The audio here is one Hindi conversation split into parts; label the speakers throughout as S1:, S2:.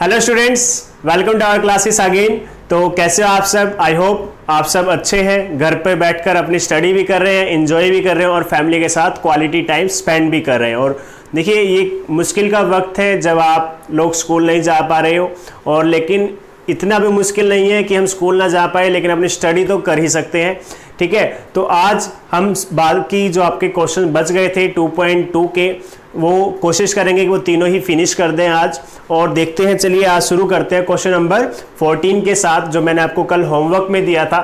S1: Hello students, welcome to our classes again. तो कैसे हो आप सब? आई होप आप सब अच्छे हैं, घर पे बैठकर अपनी स्टडी भी कर रहे हैं, एंजॉय भी कर रहे हैं और फैमिली के साथ क्वालिटी टाइम स्पेंड भी कर रहे हैं। और देखिए, ये मुश्किल का वक्त है जब आप लोग स्कूल नहीं जा पा रहे हो, और लेकिन इतना भी मुश्किल नहीं है कि हम स्कूल ना जा पाए, लेकिन अपनी स्टडी तो कर ही सकते हैं। ठीक है, तो आज हम बाकी जो आपके क्वेश्चन बच गए थे 2.2 के, वो कोशिश करेंगे कि वो तीनों ही फिनिश कर दें आज। और देखते हैं, चलिए आज शुरू करते हैं क्वेश्चन नंबर 14 के साथ, जो मैंने आपको कल होमवर्क में दिया था।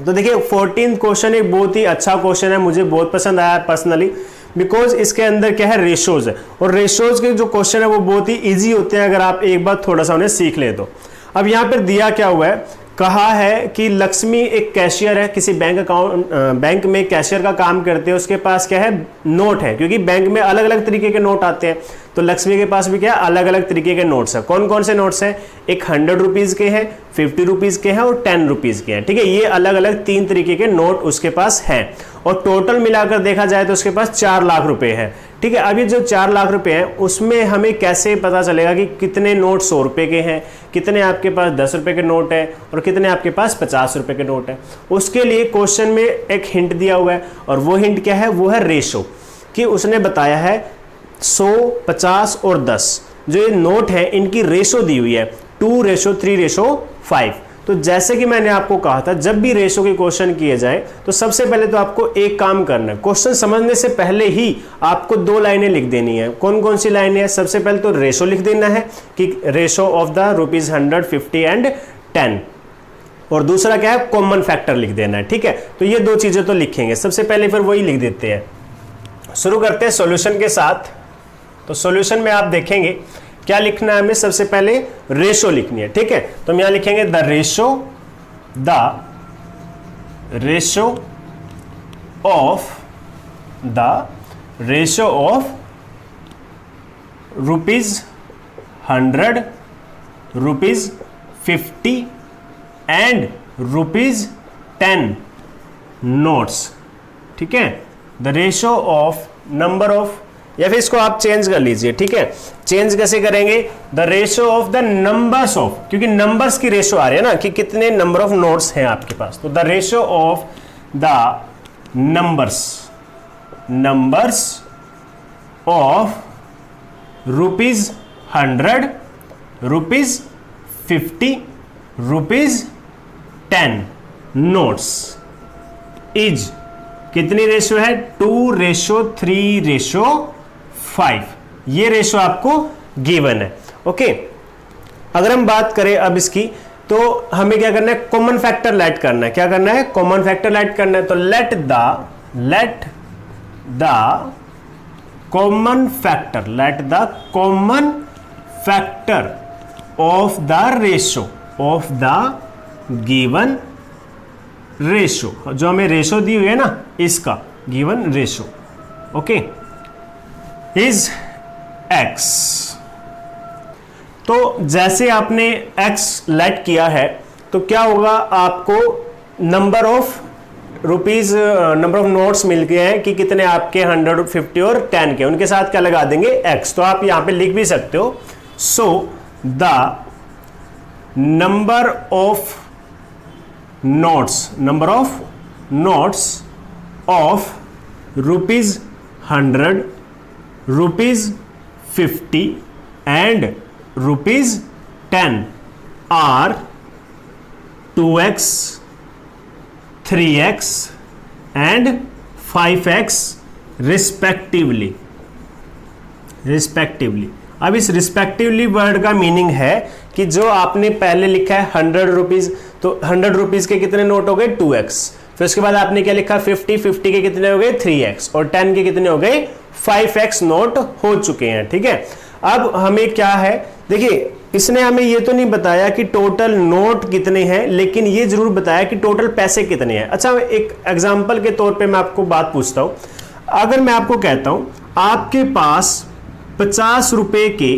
S1: तो देखिए 14 क्वेश्चन एक बहुत ही अच्छा क्वेश्चन है, मुझे बहुत पसंद आया पर्सनली, बिकॉज इसके अंदर क्या है, रेशोज है। और रेशोज के जो क्वेश्चन है वो बहुत ही ईजी होते हैं अगर आप एक बार थोड़ा सा उन्हें सीख ले तो। अब यहाँ पर दिया क्या हुआ है, कहा है कि लक्ष्मी एक कैशियर है, किसी बैंक में कैशियर का काम करते हैं। उसके पास क्या है, नोट है, क्योंकि बैंक में अलग अलग तरीके के नोट आते हैं। तो लक्ष्मी के पास भी क्या है, अलग अलग तरीके के नोट्स हैं। कौन कौन से नोट्स हैं? एक 100 रुपीज़ के हैं, 50 रुपीज़ के हैं और 10 रुपीज़ के हैं। ठीक है, ये अलग अलग 3 तरीके के नोट उसके पास हैं। और टोटल मिलाकर देखा जाए तो उसके पास 4 लाख रुपए है। ठीक है, अब ये जो 4 लाख रुपए हैं उसमें हमें कैसे पता चलेगा कि कितने नोट 100 रुपए के हैं, कितने आपके पास 10 रुपए के नोट है और कितने आपके पास 50 रुपए के नोट है। उसके लिए क्वेश्चन में एक हिंट दिया हुआ है, और वो हिंट क्या है, वो है रेशो। कि उसने बताया है 100, 50 और 10 जो ये नोट है इनकी रेशो दी हुई है 2:3:5। तो जैसे कि मैंने आपको कहा था, जब भी रेशो के क्वेश्चन किए जाए तो सबसे पहले तो आपको एक काम करना है, क्वेश्चन समझने से पहले ही आपको 2 लाइनें लिख देनी है। कौन कौन सी लाइनें हैं? सबसे पहले तो रेशो लिख देना है कि रेशो ऑफ द ₹100, 50 एंड 10। और दूसरा क्या है, कॉमन फैक्टर लिख देना है। ठीक है, तो ये 2 चीजें तो लिखेंगे सबसे पहले, फिर वही लिख देते हैं। शुरू करते हैं सॉल्यूशन के साथ। तो सॉल्यूशन में आप देखेंगे क्या लिखना है हमें, सबसे पहले रेशो लिखनी है। ठीक है, तो हम यहां लिखेंगे the ratio of ₹100, ₹50 and ₹10 notes. ठीक है, the ratio of number of, या फिर इसको आप चेंज कर लीजिए। ठीक है, चेंज कैसे करेंगे, the ratio of the numbers of, क्योंकि नंबर्स की रेशो आ रही है ना कि कितने नंबर ऑफ नोट्स हैं आपके पास। तो the ratio of the numbers of ₹100, ₹50, ₹10 notes is, कितनी रेशो है, 2:3:5। ये रेशो आपको गिवन है। ओके, अगर हम बात करें अब इसकी, तो हमें क्या करना है, कॉमन फैक्टर लेट करना है। क्या करना है, कॉमन फैक्टर लेट करना है। तो let the common factor of the ratio of the given ratio, जो हमें रेशो दी हुई है ना, इसका given ratio, okay, is x। तो जैसे आपने x लेट किया है तो क्या होगा, आपको नंबर ऑफ नोट्स मिल गए हैं कि कितने आपके 100, 50 और 10 के, उनके साथ क्या लगा देंगे, x। तो आप यहां पे लिख भी सकते हो, so the number of notes of ₹100, ₹50 and ₹10 are 2x, 3x and 5x respectively. अब इस रिस्पेक्टिवली वर्ड का मीनिंग है कि जो आपने पहले लिखा है 100 रुपीज, तो 100 रुपीज के कितने नोट हो गए, 2x। फिर उसके बाद आपने क्या लिखा, 50 के कितने हो गए, 3x, और 10 के कितने हो गए, 5x नोट हो चुके हैं। ठीक है, अब हमें क्या है, देखिए इसने हमें ये तो नहीं बताया कि टोटल नोट कितने हैं, लेकिन ये जरूर बताया कि टोटल पैसे कितने हैं। अच्छा, एक एग्जांपल के तौर पे मैं आपको बात पूछता हूं, अगर मैं आपको कहता हूं आपके पास 50 रुपए के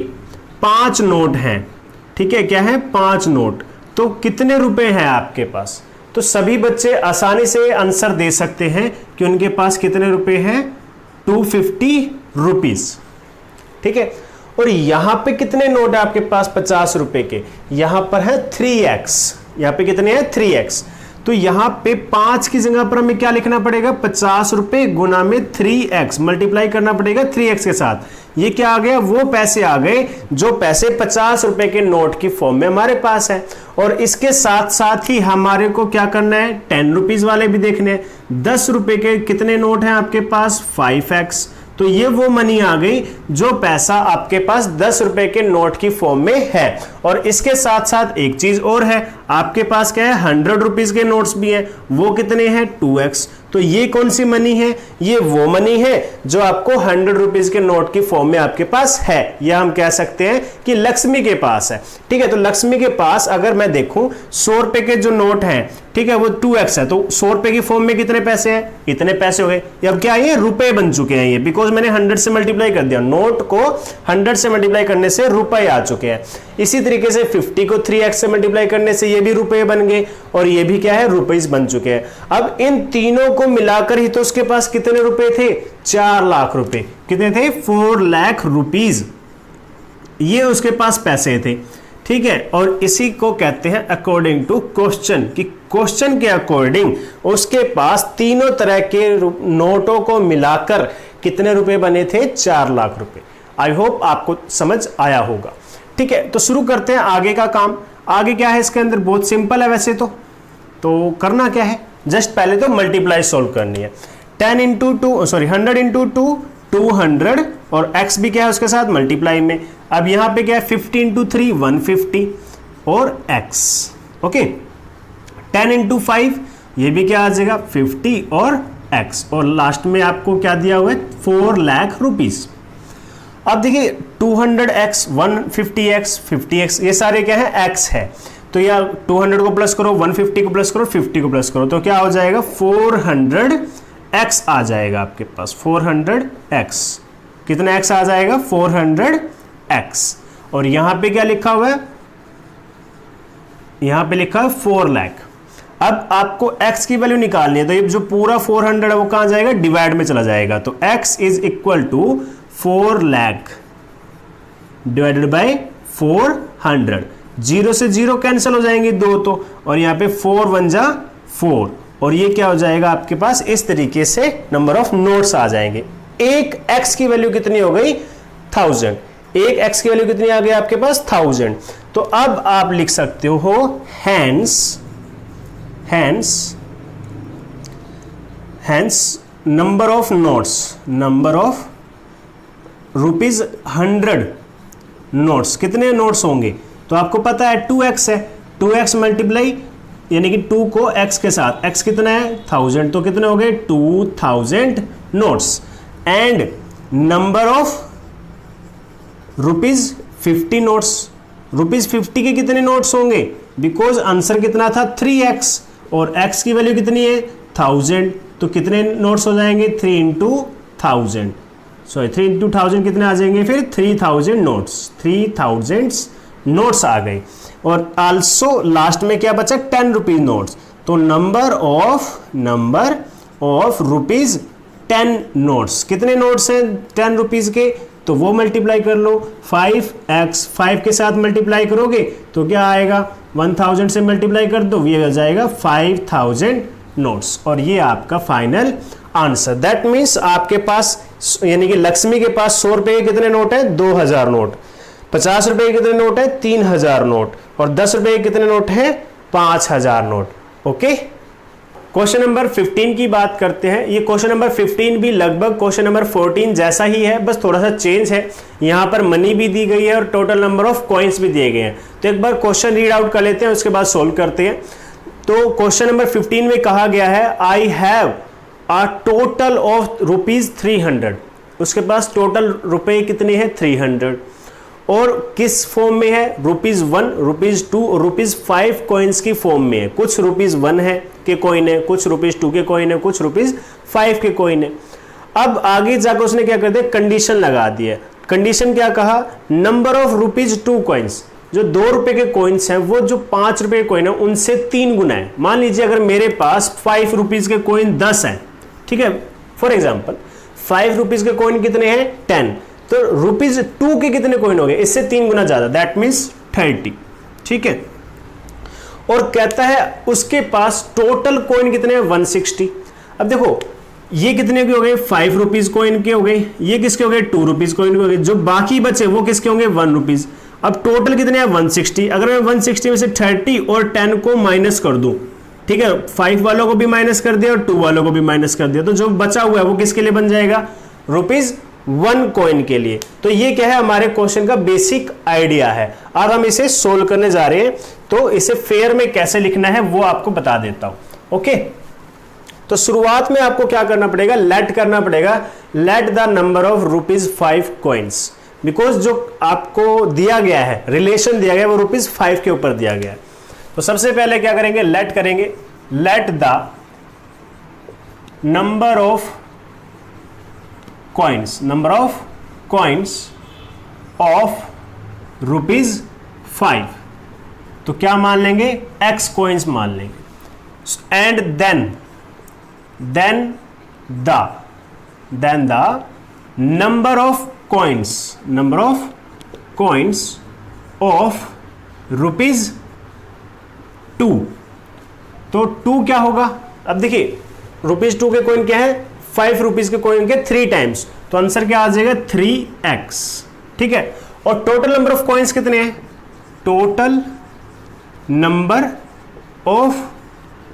S1: 5 नोट हैं, ठीक है, क्या है, 5 नोट, तो कितने रुपए हैं आपके पास? तो सभी बच्चे आसानी से आंसर दे सकते हैं कि उनके पास कितने रुपए हैं, 250 रुपीज। ठीक है, और यहां पे कितने नोट है आपके पास 50 रुपए के, यहां पर है 3x, यहां पे कितने हैं 3x, तो यहां पे 5 की जगह पर हमें क्या लिखना पड़ेगा 50 रुपए गुना में 3x, मल्टीप्लाई करना पड़ेगा 3x के साथ। ये क्या आ गया, वो पैसे आ गए जो पैसे 50 रुपए के नोट की फॉर्म में हमारे पास है। और इसके साथ साथ ही हमारे को क्या करना है 10 रुपीज वाले भी देखने हैं। 10 रुपए के कितने नोट हैं आपके पास 5x, तो ये वो मनी आ गई जो पैसा आपके पास 10 रुपए के नोट की फॉर्म में है। और इसके साथ साथ एक चीज और है, आपके पास क्या है 100 रुपीज के नोट्स भी हैं, वो कितने हैं 2x। तो ये कौन सी मनी है, ये वो मनी है जो आपको 100 रुपीज के नोट की फॉर्म में आपके पास है, या हम कह सकते हैं कि लक्ष्मी के पास है। ठीक है, तो लक्ष्मी के पास अगर मैं देखूं 100 रुपए के जो नोट हैं, ठीक है, वो 2x है, तो 100 रुपए की फॉर्म में कितने पैसे हैं, इतने पैसे हो गए। अब क्या ये रुपए बन चुके हैं, ये बिकॉज मैंने 100 से मल्टीप्लाई कर दिया, नोट को 100 से मल्टीप्लाई करने से रुपए आ चुके हैं। इसी तरीके से 50 को 3x से मल्टीप्लाई करने से ये भी रुपए बन गए, और ये भी क्या है रुपीस बन चुके हैं। अब इन तीनों को मिलाकर ही तो उसके पास कितने रुपए थे 4 लाख रुपए, कितने थे 4 लाख रुपीज, ये उसके पास पैसे थे। ठीक है, और इसी को कहते हैं अकॉर्डिंग टू क्वेश्चन, कि क्वेश्चन के अकॉर्डिंग उसके पास तीनों तरह के नोटों को मिलाकर कितने रुपए बने थे 4 लाख रुपए। आई होप आपको समझ आया होगा। ठीक है, तो शुरू करते हैं आगे का काम। आगे क्या है इसके अंदर, बहुत सिंपल है वैसे तो करना क्या है, जस्ट पहले तो मल्टीप्लाई सोल्व करनी है। 100 इंटू 2 200, और x भी क्या है उसके साथ मल्टीप्लाई में। अब यहां पे क्या है 50 इंटू 3 150 और x, ओके। 10 इंटू 5 ये भी क्या आ जाएगा 50 और x, और लास्ट में आपको क्या दिया हुआ है 4 लाख रुपीज। अब देखिए 200x 150x 50x ये सारे क्या है x है, तो या 200 को प्लस करो 150 को प्लस करो 50 को प्लस करो, तो क्या हो जाएगा 400x आ जाएगा आपके पास 400x। कितना x आ जाएगा 400x। और यहां पे क्या लिखा हुआ है, यहां पे लिखा है 4 लाख। अब आपको x की वैल्यू निकालनी है, तो ये जो पूरा 400 है वो कहां जाएगा डिवाइड में चला जाएगा, तो x is equal to 4 lakh divided by 400। 0 से 0 कैंसिल हो जाएंगे 2 तो, और यहाँ पे 4 1 जा 4, और ये क्या हो जाएगा आपके पास इस तरीके से नंबर ऑफ नोट्स आ जाएंगे। एक x की वैल्यू कितनी हो गई 1000, एक x की वैल्यू कितनी आ गई आपके पास 1000। तो अब आप लिख सकते हो hence number of notes, number of rupees 100 notes, कितने नोट्स होंगे, तो आपको पता है 2x है, 2x मल्टीप्लाई यानी कि 2 को x के साथ, x कितना है 1000, तो कितने हो गए 2000 notes. And number of rupees 50 notes, rupees 50 के कितने नोट्स होंगे, बिकॉज आंसर कितना था 3x, और x की वैल्यू कितनी है 1000, तो कितने नोट्स हो जाएंगे 3 इंटू 1000, सॉरी 3 इंटू 1000 कितने आ जाएंगे फिर 3000 नोट्स, 3000 नोट्स आ गए। और आल्सो लास्ट में क्या बचा 10 रुपीज नोट्स, तो नंबर ऑफ रुपीज 10 नोट्स, कितने नोट्स हैं 10 रुपीज के, तो वो मल्टीप्लाई कर लो 5x, 5 के साथ मल्टीप्लाई करोगे तो क्या आएगा 1000 से मल्टीप्लाई कर दो, ये हो जाएगा 5000 नोट्स, और ये आपका फाइनल आंसर। दैट मीन्स आपके पास यानी कि लक्ष्मी के पास 100 रुपए के कितने नोट है 2000 नोट, 50 रुपए के कितने नोट है 3000 नोट, और 10 रुपए के कितने नोट है 5000 नोट। ओके, क्वेश्चन नंबर 15 की बात करते हैं। ये क्वेश्चन नंबर 15 भी लगभग क्वेश्चन नंबर 14 जैसा ही है, बस थोड़ा सा चेंज है। यहाँ पर मनी भी दी गई है और टोटल नंबर ऑफ कॉइन्स भी दिए गए हैं। तो एक बार क्वेश्चन रीड आउट कर लेते हैं, उसके बाद सोल्व करते हैं। तो क्वेश्चन नंबर 15 में कहा गया है I have a total of rupees 300, उसके पास टोटल रुपए कितने हैं 300, और किस फॉर्म में है ₹1, ₹2 और ₹5 कॉइन्स की फॉर्म में है। कुछ ₹1 है के कॉइन है, कुछ ₹2 के कॉइन है, कुछ ₹5 के कॉइन है। अब आगे जाकर उसने क्या कर दिया कंडीशन लगा दी है। कंडीशन क्या कहा, नंबर ऑफ ₹2 कॉइन्स, जो 2 रुपए के कॉइन्स हैं वो जो 5 रुपए के कॉइन है उनसे 3 गुना है। मान लीजिए अगर मेरे पास 5 रुपीज के कॉइन 10 हैं, ठीक है, फॉर एग्जाम्पल 5 रुपीज के कॉइन कितने हैं 10, तो ₹2 के कितने कॉइन हो गए, इससे 3 गुना ज्यादा, दैट मीन्स 30। ठीक है, और कहता है उसके पास टोटल कॉइन कितने हैं, 160। अब देखो ये कितने के हो गए, ₹5 कॉइन के हो गए, ये किसके हो गए, ₹2 कॉइन के हो गए, जो बाकी बचे वो किसके होंगे, ₹1। अब टोटल कितने हैं, 160। अगर मैं 160 में से 30 और 10 को माइनस कर दूं, ठीक है, 5 वालों को भी माइनस कर दिया और 2 वालों को भी माइनस कर दिया, तो जो बचा हुआ है वो किसके लिए बन जाएगा, ₹1 कॉइन के लिए। तो ये क्या है, हमारे क्वेश्चन का बेसिक आइडिया है। अब हम इसे सोल्व करने जा रहे हैं, तो इसे फेयर में कैसे लिखना है वो आपको बता देता हूं। ओके, तो शुरुआत में आपको क्या करना पड़ेगा, लेट करना पड़ेगा, late the number of ₹5 coins, because जो आपको दिया गया है, रिलेशन दिया गया है वो ₹5 के ऊपर दिया गया है। तो सबसे पहले क्या करेंगे, लेट करेंगे, let the number of coins, number of coins of ₹5, तो क्या मान लेंगे, X कॉइन्स मान लेंगे, and then the number of coins of ₹2। तो 2 क्या होगा, अब देखिए ₹2 के कॉइन क्या है, ₹5 के कॉइन के 3 टाइम्स, तो आंसर क्या आ जाएगा, 3x। ठीक है, और टोटल नंबर ऑफ कॉइन्स कितने हैं, टोटल नंबर ऑफ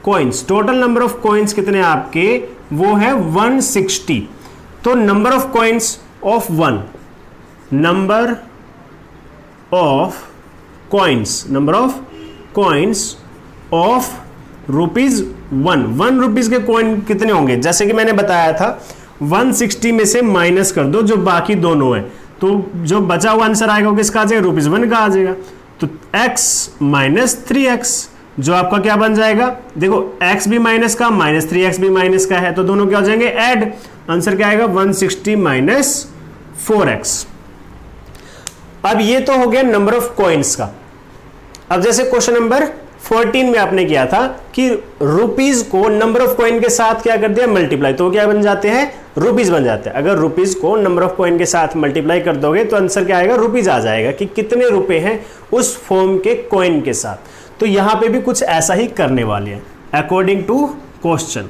S1: कॉइन्स कितने हैं आपके, वो है 160। तो number of coins of 1, number of coins of ₹1 के कॉइन कितने होंगे, जैसे कि मैंने बताया था 160 में से माइनस कर दो जो बाकी दोनों है, तो जो बचा हुआ आंसर आएगा वो किसका आ जाएगा, ₹1 का आ जाएगा। तो x माइनस 3x, जो आपका क्या बन जाएगा, देखो x भी माइनस का, माइनस 3x भी माइनस का है, तो दोनों क्या हो जाएंगे, ऐड, आंसर क्या आएगा, 160 माइनस 4x। अब ये तो हो गया नंबर ऑफ कॉइन्स का। अब जैसे क्वेश्चन नंबर 14 में आपने किया था कि रुपीज को नंबर ऑफ कॉइन के साथ क्या कर दिया, मल्टीप्लाई, तो क्या बन जाते हैं, रुपीज बन जाते हैं। अगर रुपीज को नंबर ऑफ कॉइन के साथ मल्टीप्लाई कर दोगे तो आंसर क्या आएगा, रुपीज आ जाएगा कि कितने रुपए हैं उस फॉर्म के कॉइन के साथ। तो यहां पे भी कुछ ऐसा ही करने वाले हैं अकॉर्डिंग टू क्वेश्चन,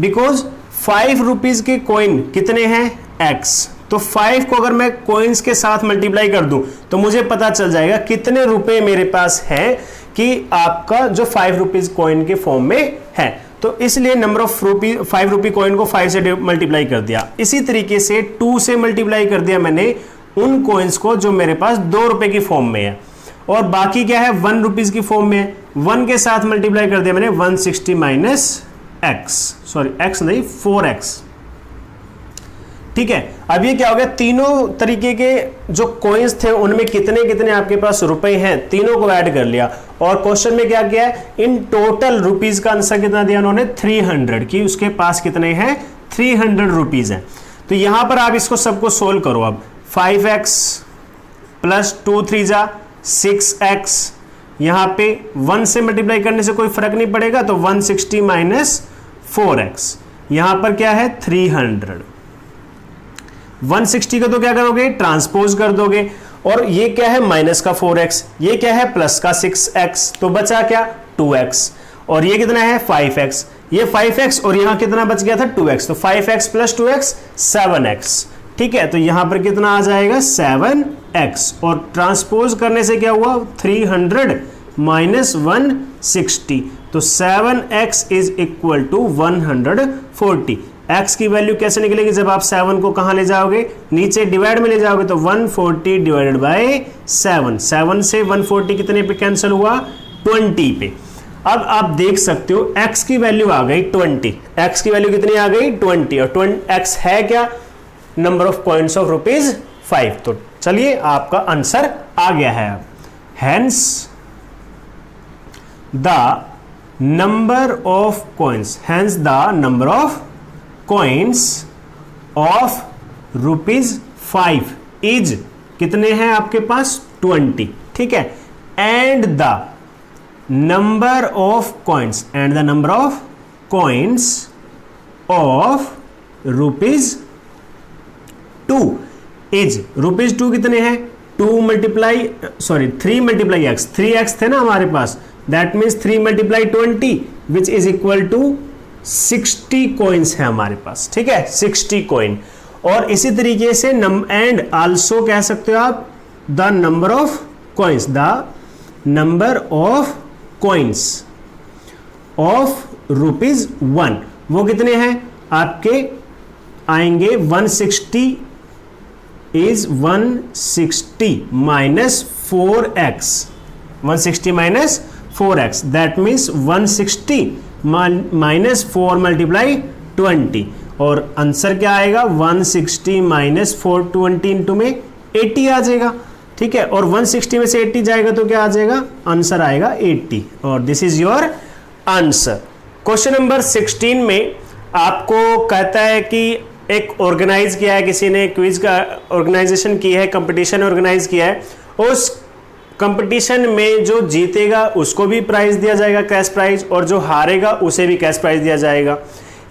S1: बिकॉज ₹5 के कॉइन कितने हैं, x, तो 5 को अगर मैं कॉइन्स के साथ मल्टीप्लाई कर दूं तो मुझे पता चल जाएगा कितने रुपए मेरे पास है कि आपका जो ₹5 कॉइन के फॉर्म में है। तो इसलिए नंबर ऑफ ₹5 कॉइन को 5 से मल्टीप्लाई कर दिया। इसी तरीके से 2 से मल्टीप्लाई कर दिया मैंने उन कॉइन्स को जो मेरे पास ₹2 की फॉर्म में है, और बाकी क्या है, ₹1 की फॉर्म में। 1 के साथ मल्टीप्लाई कर दिया मैंने 160 माइनस x, सॉरी x नहीं 4x। ठीक है, अब ये क्या हो गया, तीनों तरीके के जो कॉइन्स थे उनमें कितने कितने आपके पास रुपए हैं, तीनों को ऐड कर लिया। और क्वेश्चन में क्या किया है, इन टोटल रुपीज का आंसर कितना दिया उन्होंने, 300, की उसके पास कितने हैं, 300 रुपीज हैं। तो यहां पर आप इसको सबको सोल्व करो। अब 5x प्लस 2 3 जा 6x, यहां पे 1 से मल्टीप्लाई करने से कोई फर्क नहीं पड़ेगा, तो 160 माइनस 4x, यहां पर क्या है 300। 160 का तो क्या करोगे, ट्रांसपोज कर दोगे, और ये क्या है माइनस का 4x, ये क्या है प्लस का 6x, तो बचा क्या 2x, और ये कितना है 5x, ये 5x और यहां कितना बच गया था 2x, तो 5x प्लस 2x 7x। ठीक है, तो यहां पर कितना आ जाएगा 7x, और ट्रांसपोज करने से क्या हुआ 300 माइनस 160, तो 7x is equal to 140। x की वैल्यू कैसे निकलेगी, जब आप 7 को कहां ले जाओगे, नीचे डिवाइड में ले जाओगे, तो 140 डिवाइडेड बाय 7, 7 से 140 कितने पे कैंसिल हुआ, 20 पे। अब आप देख सकते हो x की वैल्यू आ गई 20, x की वैल्यू कितनी आ गई 20, और x है क्या, नंबर ऑफ कॉइन्स ऑफ ₹5। तो चलिए आपका आंसर आ गया है। Hence the number of coins, hence the number of coins of ₹5 is, कितने हैं आपके पास 20। ठीक है, and the number of coins, and the number of coins of ₹2 is ₹2 कितने हैं, 3 मल्टीप्लाई एक्स, 3x थे ना हमारे पास, that means 3 multiply 20 which is equal to 60 coins है हमारे पास, ठीक है, 60 कॉइन। और इसी तरीके से एंड आल्सो कह सकते हो आप the number of coins, the number of coins of ₹1, वो कितने हैं आपके आएंगे 160 is 160 minus 4x, 160 minus 4x, that means 160 minus 4 multiply 20, और आंसर क्या आएगा 160 माइनस 420 इंटू में 80 आ जाएगा, ठीक है। और 160 में से 80 जाएगा तो क्या आ जाएगा, आंसर आएगा 80, और this is your answer. Question number 16 में आपको कहता है कि एक ऑर्गेनाइज किया है, किसी ने क्विज का ऑर्गेनाइजेशन की है, कंपटीशन ऑर्गेनाइज किया है, उस कंपटीशन में जो जीतेगा उसको भी प्राइज दिया जाएगा, कैश प्राइज, और जो हारेगा उसे भी कैश प्राइज दिया जाएगा।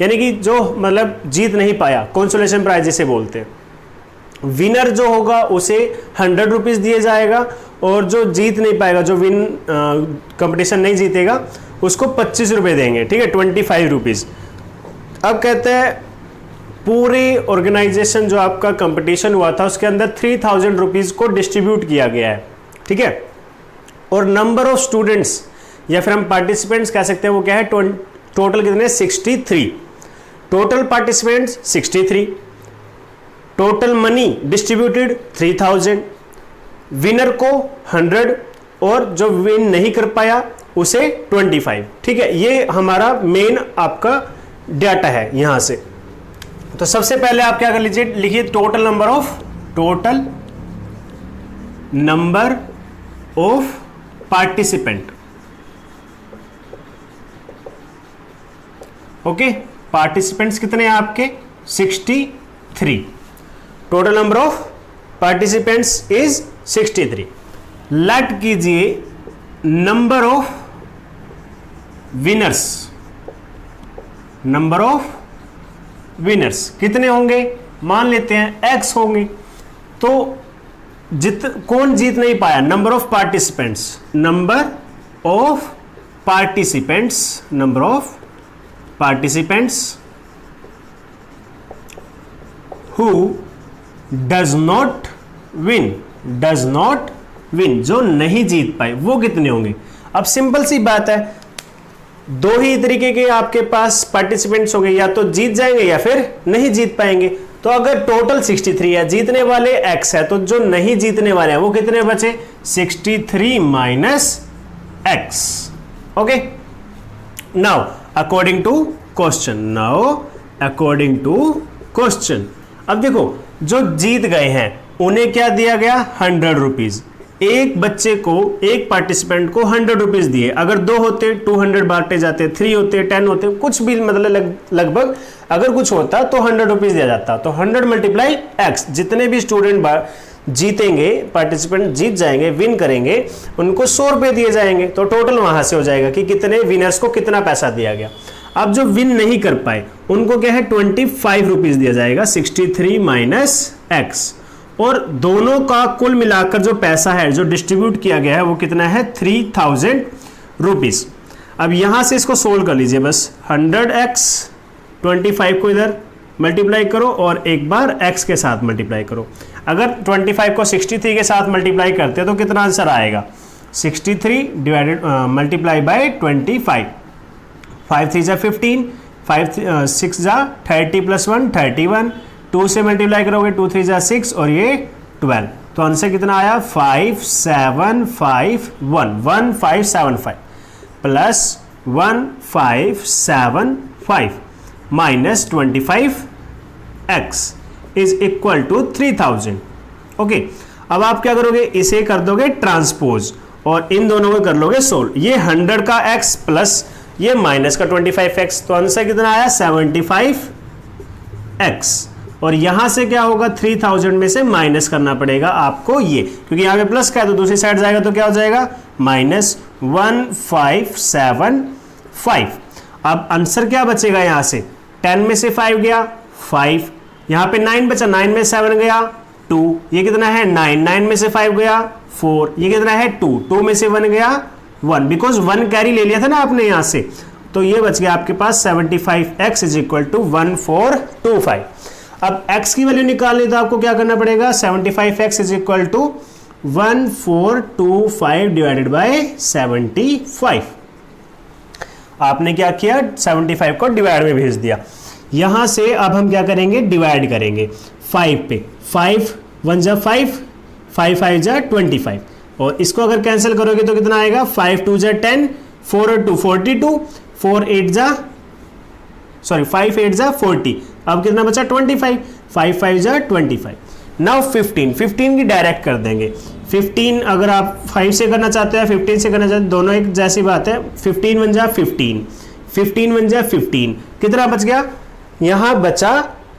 S1: यानी कि जो मतलब जीत नहीं पाया, कंसोलेशन प्राइज जिसे बोलते हैं, विनर जो होगा उसे ₹100 दिए जाएगा, और जो जीत नहीं पाएगा, जो कंपटीशन नहीं जीतेगा, उसको ₹25 देंगे, ठीक है, ₹25। अब कहते हैं पूरे ऑर्गेनाइजेशन जो आपका कंपटीशन हुआ था उसके अंदर ₹3000 को डिस्ट्रीब्यूट किया गया है, ठीक है, और नंबर ऑफ स्टूडेंट्स या फिर हम पार्टिसिपेंट्स कह सकते हैं वो क्या है, टोटल कितने, 63, total participants 63, total money distributed 3000, winner को 100 और जो विन नहीं कर पाया उसे 25, ठीक है। ये हमारा मेन आपका डाटा है यहां से। तो सबसे पहले आप क्या कर लीजिए, लिखिए total number of participant, okay, participants कितने हैं आपके 63, total number of participants is 63। Let कीजिए number of winners, number of winners कितने होंगे, मान लेते हैं x होंगे, तो कौन जीत नहीं पाया, number of participants, number of participants who does not win, जो नहीं जीत पाए वो कितने होंगे। अब सिंपल सी बात है, दो ही तरीके के आपके पास पार्टिसिपेंट्स होंगे, या तो जीत जाएंगे या फिर नहीं जीत पाएंगे। तो अगर टोटल 63 है, जीतने वाले x है, तो जो नहीं जीतने वाले हैं वो कितने बचे, 63 minus x, okay. Now according to question, अब देखो जो जीत गए हैं उन्हें क्या दिया गया, ₹100। एक बच्चे को, एक पार्टिसिपेंट को ₹100 दिए, अगर 2 होते 200 बांटे जाते, 3 होते 10 होते, कुछ भी मतलब लगभग अगर कुछ होता तो ₹100 दिया जाता। तो 100 मल्टीप्लाई x, जितने भी स्टूडेंट जीतेंगे, पार्टिसिपेंट जीत जाएंगे, विन करेंगे, उनको ₹100 दिए जाएंगे। तो टोटल वहां से हो जाएगा कि कितने विनर्स को कितना पैसा दिया गया। अब जो विन नहीं कर पाए उनको क्या है, ₹25 दिया जाएगा, 63 माइनस x, और दोनों का कुल मिलाकर जो पैसा है जो डिस्ट्रीब्यूट किया गया है वो कितना है, ₹3000। अब यहां से इसको सोल्व कर लीजिए, बस 100x 25 को इधर मल्टीप्लाई करो और एक बार x के साथ मल्टीप्लाई करो। अगर 25 को 63 के साथ मल्टीप्लाई करते तो कितना आंसर आएगा, 63 डिवाइडेड मल्टीप्लाई बाय 25, 5 3 जा 15, 5 6 जा 30 + 1 31, 2 से मल्टीप्लाई करोगे 2 3 जा 6 और ये 12, तो आंसर कितना आया 1575 plus 1575 minus 25x is equal to 3000। Okay, अब आप क्या करोगे, इसे कर दोगे ट्रांसपोज और इन दोनों को कर लोगे सोल्व। ये 100 का x प्लस ये माइनस का 25x, तो आंसर कितना आया 75x। और यहां से क्या होगा, 3000 में से माइनस करना पड़ेगा आपको ये, क्योंकि यहां पे प्लस का है तो दूसरी साइड जाएगा तो क्या हो जाएगा -1575। अब आंसर क्या बचेगा, यहां से 10 में से 5 गया 5, यहां पे 9 बचा, 9 में 7 गया 2, ये कितना है 9, 9 में से 5 गया 4, ये कितना है 2, 2 में से 1 गया 1, बिकॉज 1 कैरी ले लिया था ना आपने यहां से, तो ये बच गया आपके पास 75x इज इक्वल टू 1425। अब x की वैल्यू निकालनी तो आपको क्या करना पड़ेगा, 75x is equal to 1425 divided by 75। आपने क्या किया, 75 को डिवाइड में भेज दिया। यहां से अब हम क्या करेंगे, डिवाइड करेंगे 5 पे, 5 1 जा 5, 5 5 जा 25, और इसको अगर कैंसिल करोगे तो कितना आएगा, 5 2 जा 10, 4 और 2 42, 4 8 जा 5 8 जा 40, अब कितना बचा 25, 5 5 जा 25। नाउ 15 की डायरेक्ट कर देंगे। 15 अगर आप 5 से करना चाहते हैं 15 से करना चाहते हैं, दोनों एक जैसी बात है। 15 1 जा 15, 15 1 जा 15, कितना बच गया, यहां बचा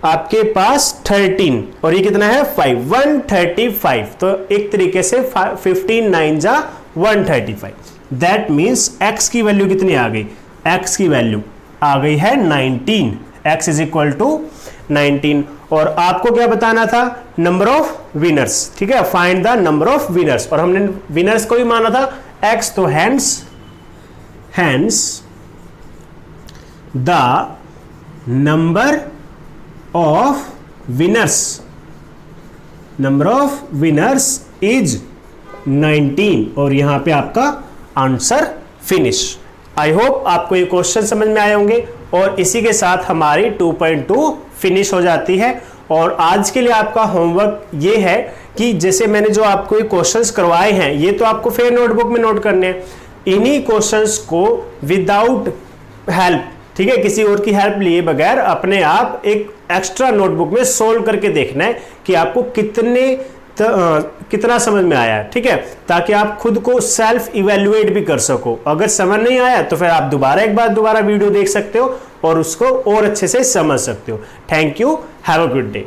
S1: आपके पास 13, और ये कितना है 5, 135। तो एक तरीके से 15 9 जा 135। दैट मीन्स x की वैल्यू कितनी आ गई, x की वैल्यू आ गई है 19, x इज इक्वल टू 19। और आपको क्या बताना था, नंबर ऑफ विनर्स, ठीक है, find the number of winners, और हमने विनर्स को ही माना था x, तो hence the number of winners is 19, और यहां पे आपका आंसर फिनिश। आई होप आपको ये क्वेश्चन समझ में आए होंगे, और इसी के साथ हमारी 2.2 फिनिश हो जाती है। और आज के लिए आपका होमवर्क ये है कि जैसे मैंने जो आपको ये क्वेश्चंस करवाए हैं, ये तो आपको फिर नोटबुक में नोट करने हैं। इन्हीं क्वेश्चंस को विदाउट हेल्प, ठीक है, किसी और की हेल्प लिए बगैर अपने आप एक एक्स्ट्रा नोटबुक में सोल्व करके देखना है कि आपको कितना समझ में आया है, ठीक है, ताकि आप खुद को सेल्फ इवेल्युएट भी कर सको। अगर समझ नहीं आया तो फिर आप दोबारा वीडियो देख सकते हो और उसको और अच्छे से समझ सकते हो। Thank you, have a good day.